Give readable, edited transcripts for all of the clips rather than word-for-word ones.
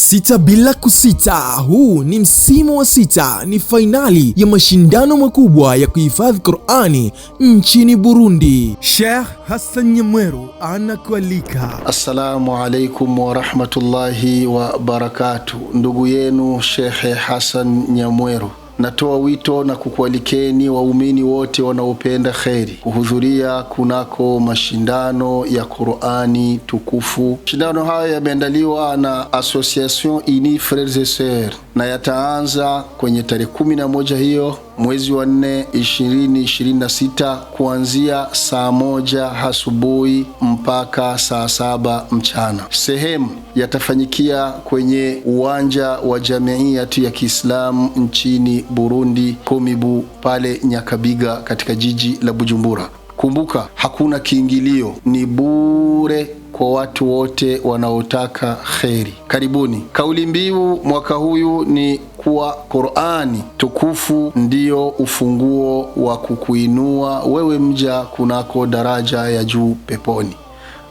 Sita bila kusita, huu ni msimu wa sita, ni fainali ya mashindano makubwa ya kuhifadhi Qur'ani nchini Burundi. Sheikh Hassan Nyamweru anakualika. Assalamu alaikum wa rahmatullahi wa barakatuh. Ndugu yenu Sheikh Hassan Nyamweru. Natoa wito na kukualikeni waumini wote wanaopenda kheri kuhudhuria kunako mashindano ya Qur'ani tukufu. Mashindano haya yameandaliwa na Association Unis Frères et Sœurs na yataanza kwenye tarehe 11 hiyo mwezi wa 4 2026 kuanzia saa 1 asubuhi mpaka saa 7 mchana. Sehemu yatafanyikia kwenye uwanja wa Jamiiyatu ya Kiislamu nchini Burundi, Komibu, pale Nyakabiga katika jiji la Bujumbura. Kumbuka, hakuna kiingilio, ni bure kwa watu wote wanaotaka kheri. Karibuni. Kauli mbiu mwaka huyu ni kuwa Qur'ani tukufu ndiyo ufunguo wa kukuinua wewe mja kunako daraja ya juu peponi.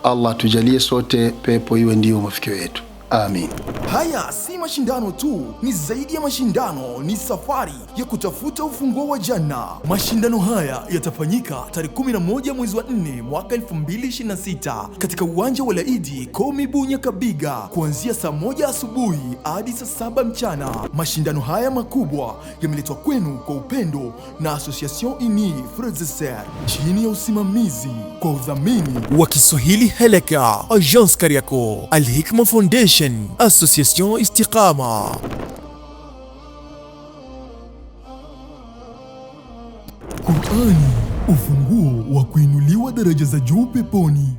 Allah tujalie sote pepo iwe ndiyo mafikio yetu. Amin. Haya si mashindano tu, ni zaidi ya mashindano, ni safari ya kutafuta ufunguo wa janna. Mashindano haya yatafanyika tarehe 11 mwezi wa 4 mwaka 2026 katika uwanja wa Laidi Komibu Nyakabiga kuanzia saa 1 asubuhi hadi saa 7 mchana. Mashindano haya makubwa yameletwa kwenu kwa upendo na Association Unis Frères et Sœurs chini ya usimamizi kwa udhamini wa Kiswahili Heleka, Agence Kariako, Al Hikma Foundation, Association Istiqama. Qur'ani, ufunguo wa kuinuliwa daraja za juu peponi.